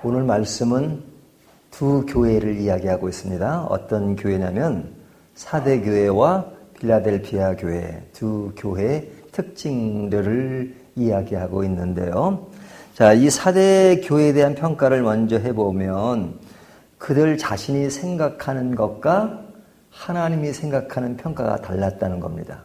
오늘 말씀은 두 교회를 이야기하고 있습니다. 어떤 교회냐면 사대교회와 빌라델피아 교회, 두 교회의 특징들을 이야기하고 있는데요. 자, 이 사대교회에 대한 평가를 먼저 해보면 그들 자신이 생각하는 것과 하나님이 생각하는 평가가 달랐다는 겁니다.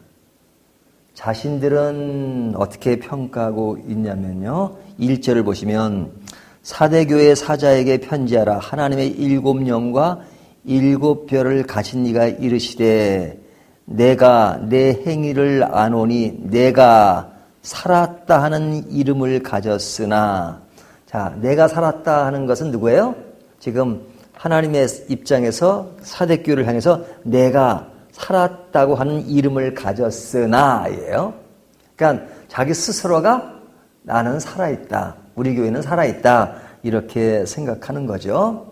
자신들은 어떻게 평가하고 있냐면요. 1절을 보시면 사대교회 사자에게 편지하라. 하나님의 7영과 7별을 가진 이가 이르시되 내가 내 행위를 아노니 내가 살았다 하는 이름을 가졌으나, 자, 내가 살았다 하는 것은 누구예요? 지금 하나님의 입장에서 사대교회를 향해서 내가 살았다고 하는 이름을 가졌으나 예요. 그러니까 자기 스스로가 나는 살아있다, 우리 교회는 살아있다, 이렇게 생각하는 거죠.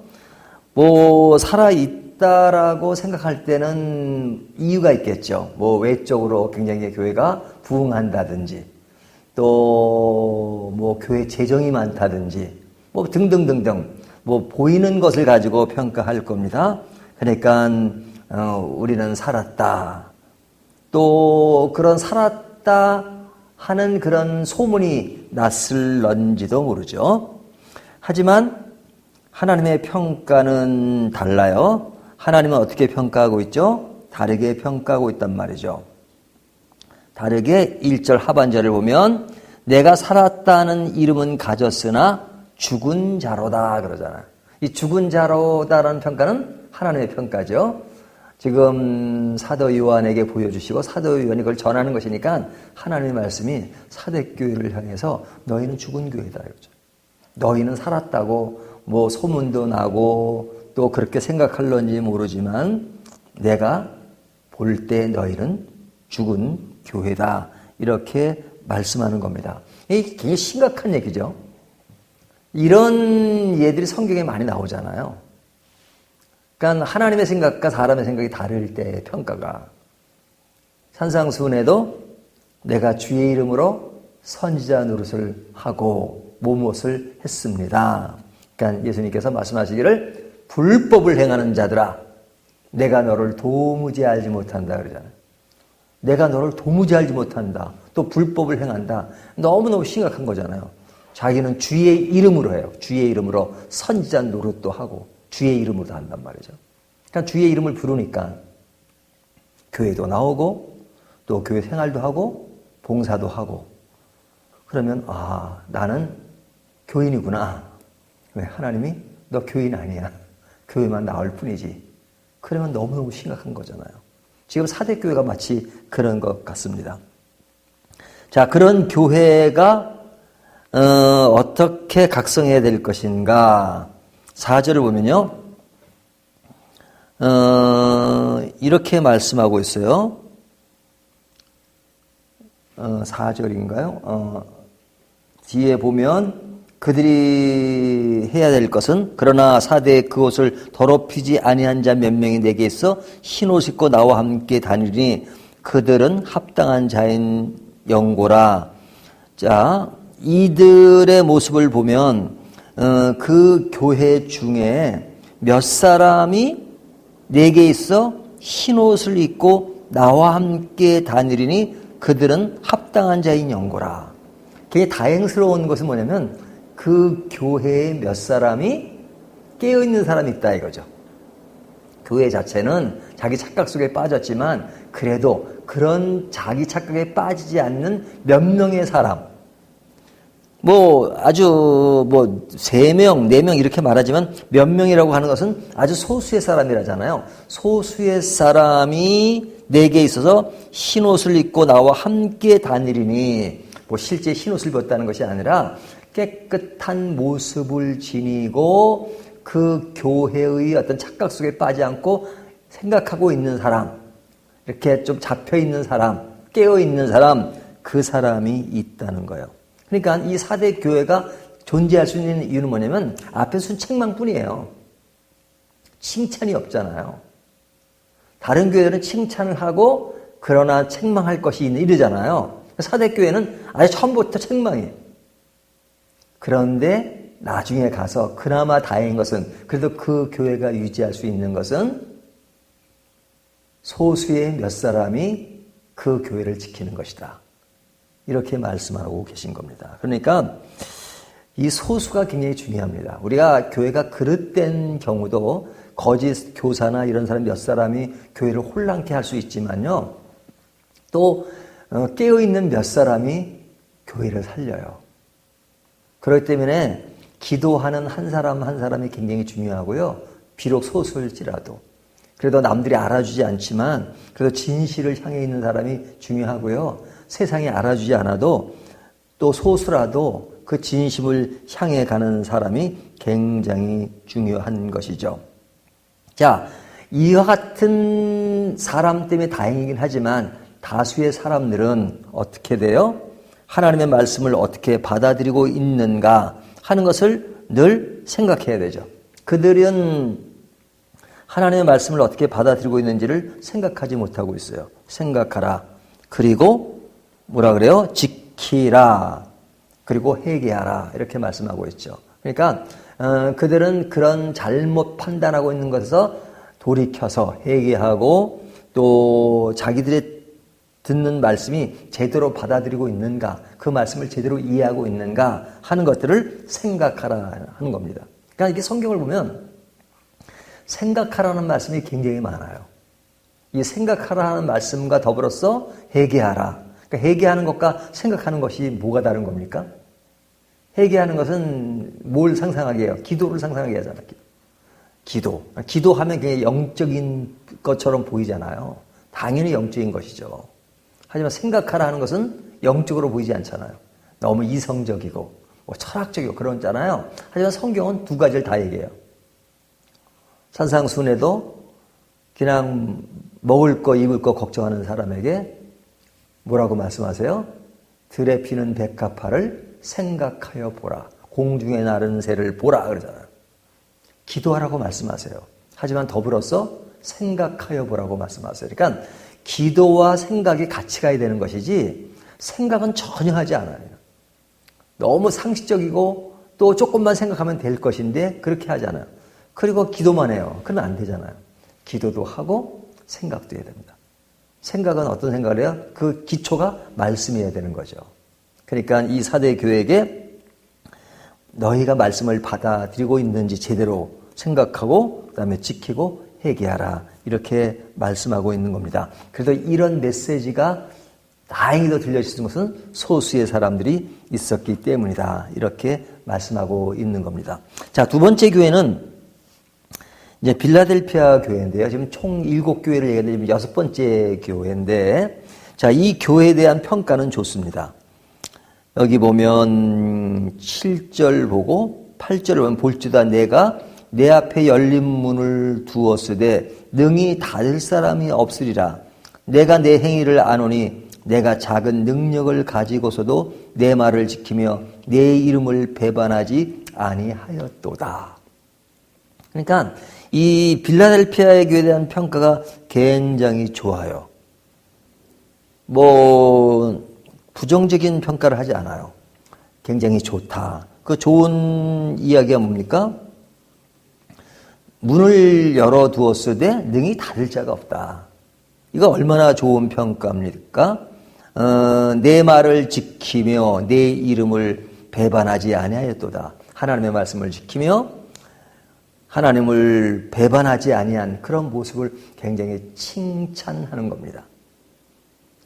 뭐 살아있다라고 생각할 때는 이유가 있겠죠. 뭐 외적으로 굉장히 교회가 부흥한다든지, 또 뭐 교회 재정이 많다든지, 뭐 등등등등 뭐 보이는 것을 가지고 평가할 겁니다. 그러니까 우리는 살았다, 또 그런 살았다 하는 그런 소문이 났을런지도 모르죠. 하지만 하나님의 평가는 달라요. 하나님은 어떻게 평가하고 있죠? 다르게 평가하고 있단 말이죠. 다르게 1절 하반절을 보면 내가 살았다는 이름은 가졌으나 죽은 자로다 그러잖아요. 이 죽은 자로다라는 평가는 하나님의 평가죠. 지금 사도 요한에게 보여주시고 사도 요한이 그걸 전하는 것이니까 하나님의 말씀이 사대교회를 향해서 너희는 죽은 교회다 이거죠. 너희는 살았다고 뭐 소문도 나고 또 그렇게 생각할런지 모르지만 내가 볼 때 너희는 죽은 교회다, 이렇게 말씀하는 겁니다. 이게 굉장히 심각한 얘기죠. 이런 예들이 성경에 많이 나오잖아요. 그러니까 하나님의 생각과 사람의 생각이 다를 때 평가가, 산상수훈에도 내가 주의 이름으로 선지자 노릇을 하고 무엇을 했습니다. 그러니까 예수님께서 말씀하시기를 불법을 행하는 자들아 내가 너를 도무지 알지 못한다 그러잖아요. 내가 너를 도무지 알지 못한다, 또 불법을 행한다. 너무너무 심각한 거잖아요. 자기는 주의 이름으로 해요. 주의 이름으로 선지자 노릇도 하고 주의 이름으로 한단 말이죠. 그러니까 주의 이름을 부르니까 교회도 나오고 또 교회 생활도 하고 봉사도 하고, 그러면 아, 나는 교인이구나. 왜? 하나님이 너 교인 아니야, 교회만 나올 뿐이지. 그러면 너무너무 심각한 거잖아요. 지금 사대교회가 마치 그런 것 같습니다. 자, 그런 교회가 어떻게 각성해야 될 것인가? 4절을 보면요, 이렇게 말씀하고 있어요. 4절인가요? 뒤에 보면 그들이 해야 될 것은 그러나 사대에 그옷을 더럽히지 아니한 자 몇 명이 내게 있어 흰옷 입고 나와 함께 다니니 그들은 합당한 자인 영고라. 자, 이들의 모습을 보면 그 교회 중에 몇 사람이 내게 있어 흰옷을 입고 나와 함께 다니리니 그들은 합당한 자인 영고라. 그게 다행스러운 것은 뭐냐면 그 교회에 몇 사람이 깨어있는 사람이 있다 이거죠. 교회 자체는 자기 착각 속에 빠졌지만 그래도 그런 자기 착각에 빠지지 않는 몇 명의 사람, 뭐 아주 뭐 3명, 4명 이렇게 말하지만 몇 명이라고 하는 것은 아주 소수의 사람이라잖아요. 소수의 사람이 내게 있어서 흰옷을 입고 나와 함께 다니리니, 뭐 실제 흰옷을 입었다는 것이 아니라 깨끗한 모습을 지니고 그 교회의 어떤 착각 속에 빠지 않고 생각하고 있는 사람, 이렇게 좀 잡혀있는 사람, 깨어있는 사람, 그 사람이 있다는 거예요. 그러니까 이 사대 교회가 존재할 수 있는 이유는 뭐냐면 앞에 순 책망뿐이에요. 칭찬이 없잖아요. 다른 교회들은 칭찬을 하고 그러나 책망할 것이 있는 이러잖아요. 사대 교회는 아예 처음부터 책망이에요. 그런데 나중에 가서 그나마 다행인 것은 그래도 그 교회가 유지할 수 있는 것은 소수의 몇 사람이 그 교회를 지키는 것이다. 이렇게 말씀하고 계신 겁니다. 그러니까 이 소수가 굉장히 중요합니다. 우리가 교회가 그릇된 경우도 거짓 교사나 이런 사람 몇 사람이 교회를 혼란케 할 수 있지만요. 또 깨어있는 몇 사람이 교회를 살려요. 그렇기 때문에 기도하는 한 사람 한 사람이 굉장히 중요하고요. 비록 소수일지라도. 그래도 남들이 알아주지 않지만 그래도 진실을 향해 있는 사람이 중요하고요. 세상이 알아주지 않아도 또 소수라도 그 진심을 향해 가는 사람이 굉장히 중요한 것이죠. 자, 이와 같은 사람 때문에 다행이긴 하지만 다수의 사람들은 어떻게 돼요? 하나님의 말씀을 어떻게 받아들이고 있는가 하는 것을 늘 생각해야 되죠. 그들은 하나님의 말씀을 어떻게 받아들이고 있는지를 생각하지 못하고 있어요. 생각하라. 그리고 뭐라 그래요? 지키라. 그리고 회개하라. 이렇게 말씀하고 있죠. 그러니까 그들은 그런 잘못 판단하고 있는 것에서 돌이켜서 회개하고 또 자기들의 듣는 말씀이 제대로 받아들이고 있는가, 그 말씀을 제대로 이해하고 있는가 하는 것들을 생각하라 하는 겁니다. 그러니까 이렇게 성경을 보면 생각하라는 말씀이 굉장히 많아요. 이 생각하라 하는 말씀과 더불어서 회개하라. 그러니까 회개하는 것과 생각하는 것이 뭐가 다른 겁니까? 회개하는 것은 뭘 상상하게 해요? 기도를 상상하게 하잖아요. 기도하면 그냥 영적인 것처럼 보이잖아요. 당연히 영적인 것이죠. 하지만 생각하라 하는 것은 영적으로 보이지 않잖아요. 너무 이성적이고 철학적이고 그러잖아요. 하지만 성경은 두 가지를 다 얘기해요. 산상순에도 그냥 먹을 거 입을 거 걱정하는 사람에게 뭐라고 말씀하세요? 들에 피는 백합화를 생각하여 보라. 공중에 나르는 새를 보라 그러잖아요. 기도하라고 말씀하세요. 하지만 더불어서 생각하여 보라고 말씀하세요. 그러니까 기도와 생각이 같이 가야 되는 것이지 생각은 전혀 하지 않아요. 너무 상식적이고 또 조금만 생각하면 될 것인데 그렇게 하지 않아요. 그리고 기도만 해요. 그러면 안 되잖아요. 기도도 하고 생각도 해야 됩니다. 생각은 어떤 생각을 해요? 그 기초가 말씀이어야 되는 거죠. 그러니까 이 사대 교회에게 너희가 말씀을 받아들이고 있는지 제대로 생각하고 그다음에 지키고 회개하라. 이렇게 말씀하고 있는 겁니다. 그래도 이런 메시지가 다행히도 들려주신 것은 소수의 사람들이 있었기 때문이다. 이렇게 말씀하고 있는 겁니다. 자, 두 번째 교회는 이제 빌라델피아 교회인데요. 지금 총 7교회를 얘기하는데 지금 6번째 교회인데, 자, 이 교회에 대한 평가는 좋습니다. 여기 보면 7절 보고 8절을 보면 볼지다 내가 내 앞에 열린 문을 두었으되 능히 닫을 사람이 없으리라. 내가 내 행위를 아노니 내가 작은 능력을 가지고서도 내 말을 지키며 내 이름을 배반하지 아니하였도다. 그러니까 이 빌라델피아의 교회에 대한 평가가 굉장히 좋아요. 부정적인 평가를 하지 않아요. 굉장히 좋다. 그 좋은 이야기가 뭡니까? 문을 열어두었으되 능히 닫을 자가 없다. 이거 얼마나 좋은 평가입니까? 내 말을 지키며 내 이름을 배반하지 아니하였도다. 하나님의 말씀을 지키며 하나님을 배반하지 아니한 그런 모습을 굉장히 칭찬하는 겁니다.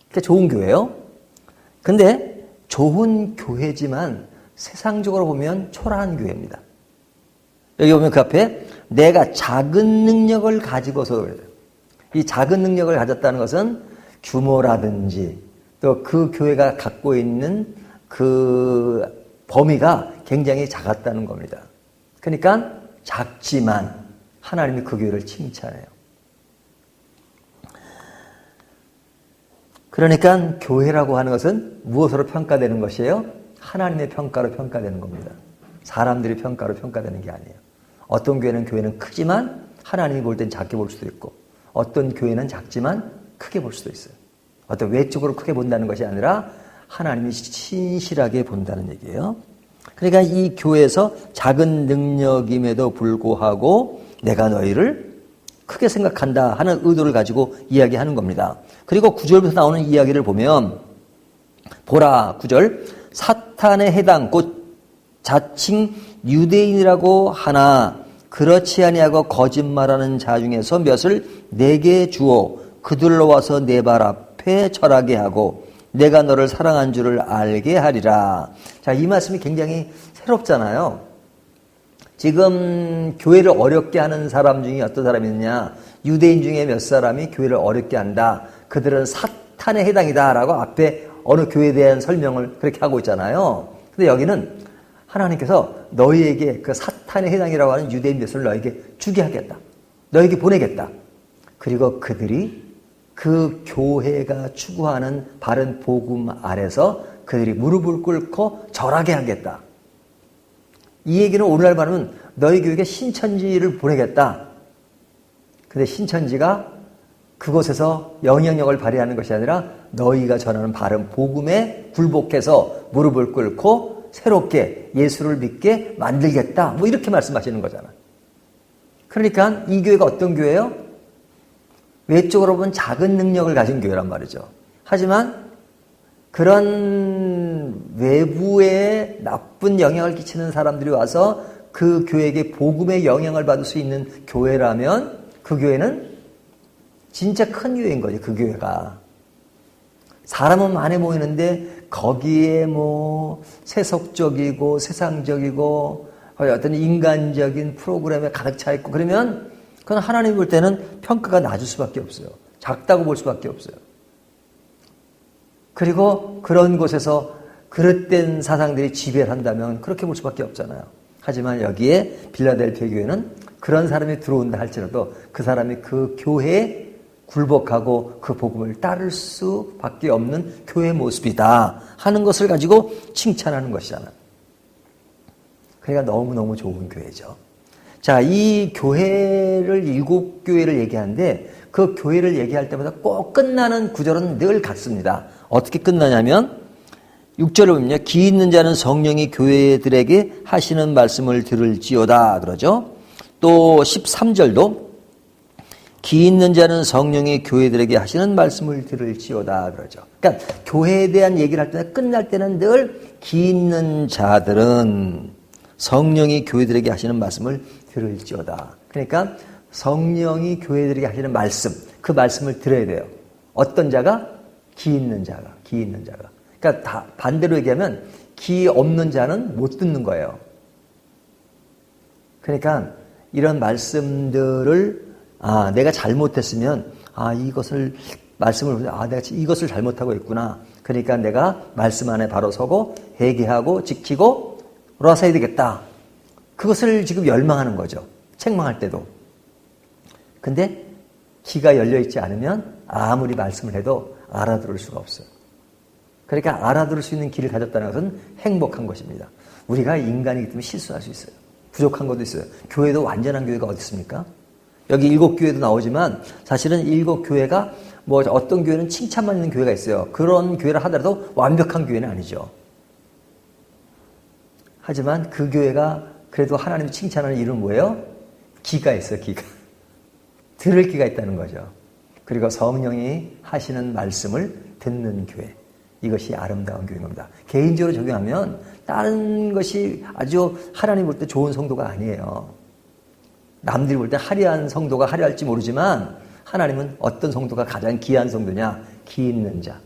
그러니까 좋은 교회예요. 근데 좋은 교회지만 세상적으로 보면 초라한 교회입니다. 여기 보면 그 앞에 내가 작은 능력을 가지고서 그래요. 이 작은 능력을 가졌다는 것은 규모라든지 또 그 교회가 갖고 있는 그 범위가 굉장히 작았다는 겁니다. 그러니까 작지만 하나님이 그 교회를 칭찬해요. 그러니까 교회라고 하는 것은 무엇으로 평가되는 것이에요? 하나님의 평가로 평가되는 겁니다. 사람들의 평가로 평가되는 게 아니에요. 어떤 교회는 크지만 하나님이 볼 땐 작게 볼 수도 있고 어떤 교회는 작지만 크게 볼 수도 있어요. 어떤 외적으로 크게 본다는 것이 아니라 하나님이 신실하게 본다는 얘기예요. 그러니까 이 교회에서 작은 능력임에도 불구하고 내가 너희를 크게 생각한다 하는 의도를 가지고 이야기하는 겁니다. 그리고 9절부터 나오는 이야기를 보면 보라 9절 사탄에 해당 곧 자칭 유대인이라고 하나 그렇지 아니하고 거짓말하는 자 중에서 몇을 내게 주어 그들로 와서 내 발 앞에 절하게 하고 내가 너를 사랑한 줄을 알게 하리라. 자, 이 말씀이 굉장히 새롭잖아요. 지금 교회를 어렵게 하는 사람 중에 어떤 사람이 있느냐? 유대인 중에 몇 사람이 교회를 어렵게 한다. 그들은 사탄에 해당이다라고 앞에 어느 교회에 대한 설명을 그렇게 하고 있잖아요. 근데 여기는 하나님께서 너희에게 그 사탄에 해당이라고 하는 유대인 몇을 너에게 주게 하겠다. 너에게 보내겠다. 그리고 그들이 그 교회가 추구하는 바른 복음 아래서 그들이 무릎을 꿇고 절하게 하겠다. 이 얘기는 오늘날 말하면 너희 교회에 신천지를 보내겠다. 근데 신천지가 그곳에서 영향력을 발휘하는 것이 아니라 너희가 전하는 바른 복음에 굴복해서 무릎을 꿇고 새롭게 예수를 믿게 만들겠다. 뭐 이렇게 말씀하시는 거잖아. 그러니까 이 교회가 어떤 교회예요? 외적으로 보면 작은 능력을 가진 교회란 말이죠. 하지만 그런 외부에 나쁜 영향을 끼치는 사람들이 와서 그 교회에게 복음의 영향을 받을 수 있는 교회라면 그 교회는 진짜 큰 교회인 거지, 그 교회가. 사람은 많이 모이는데 거기에 뭐 세속적이고 세상적이고 어떤 인간적인 프로그램에 가득 차 있고 그러면 그건 하나님 볼 때는 평가가 낮을 수밖에 없어요. 작다고 볼 수밖에 없어요. 그리고 그런 곳에서 그릇된 사상들이 지배를 한다면 그렇게 볼 수밖에 없잖아요. 하지만 여기에 빌라델피아 교회는 그런 사람이 들어온다 할지라도 그 사람이 그 교회에 굴복하고 그 복음을 따를 수밖에 없는 교회의 모습이다 하는 것을 가지고 칭찬하는 것이잖아요. 그러니까 너무너무 좋은 교회죠. 자, 이 교회를 7교회를 얘기하는데 그 교회를 얘기할 때마다 꼭 끝나는 구절은 늘 같습니다. 어떻게 끝나냐면 6절을 보면요. 기 있는 자는 성령이 교회들에게 하시는 말씀을 들을지어다 그러죠. 또 13절도 기 있는 자는 성령이 교회들에게 하시는 말씀을 들을지어다 그러죠. 그러니까 교회에 대한 얘기를 할 때 끝날 때는 늘 기 있는 자들은 성령이 교회들에게 하시는 말씀을 들을지어다. 그러니까 성령이 교회들에게 하시는 말씀, 그 말씀을 들어야 돼요. 어떤 자가? 기 있는 자가. 그러니까 다 반대로 얘기하면 기 없는 자는 못 듣는 거예요. 그러니까 이런 말씀들을 내가 잘못했으면 내가 이것을 잘못하고 있구나. 그러니까 내가 말씀 안에 바로 서고 회개하고 지키고 돌아서야 되겠다. 그것을 지금 열망하는 거죠. 책망할 때도. 근데 귀가 열려있지 않으면 아무리 말씀을 해도 알아들을 수가 없어요. 그러니까 알아들을 수 있는 귀를 가졌다는 것은 행복한 것입니다. 우리가 인간이기 때문에 실수할 수 있어요. 부족한 것도 있어요. 교회도 완전한 교회가 어디 있습니까? 여기 7교회도 나오지만 사실은 7교회가 뭐 어떤 교회는 칭찬만 있는 교회가 있어요. 그런 교회를 하더라도 완벽한 교회는 아니죠. 하지만 그 교회가 그래도 하나님이 칭찬하는 이유는 뭐예요? 귀가 있어요, 귀가. 들을 귀가 있다는 거죠. 그리고 성령이 하시는 말씀을 듣는 교회. 이것이 아름다운 교회인 겁니다. 개인적으로 적용하면 다른 것이 아주 하나님 볼 때 좋은 성도가 아니에요. 남들이 볼 때 화려한 성도가 화려할지 모르지만 하나님은 어떤 성도가 가장 귀한 성도냐? 귀 있는 자,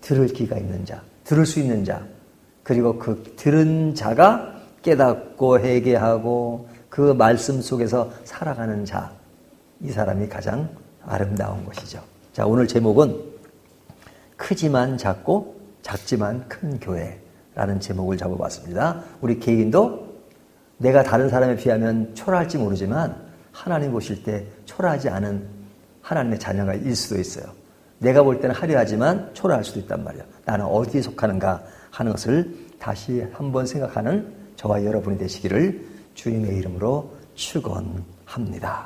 들을 귀가 있는 자, 들을 수 있는 자, 그리고 그 들은 자가 깨닫고 회개하고 그 말씀 속에서 살아가는 자, 이 사람이 가장 아름다운 것이죠. 자, 오늘 제목은 크지만 작고 작지만 큰 교회라는 제목을 잡아봤습니다. 우리 개인도 내가 다른 사람에 비하면 초라할지 모르지만 하나님 보실 때 초라하지 않은 하나님의 자녀가 일 수도 있어요. 내가 볼 때는 화려하지만 초라할 수도 있단 말이에요. 나는 어디에 속하는가 하는 것을 다시 한번 생각하는 저와 여러분이 되시기를 주님의 이름으로 축원합니다.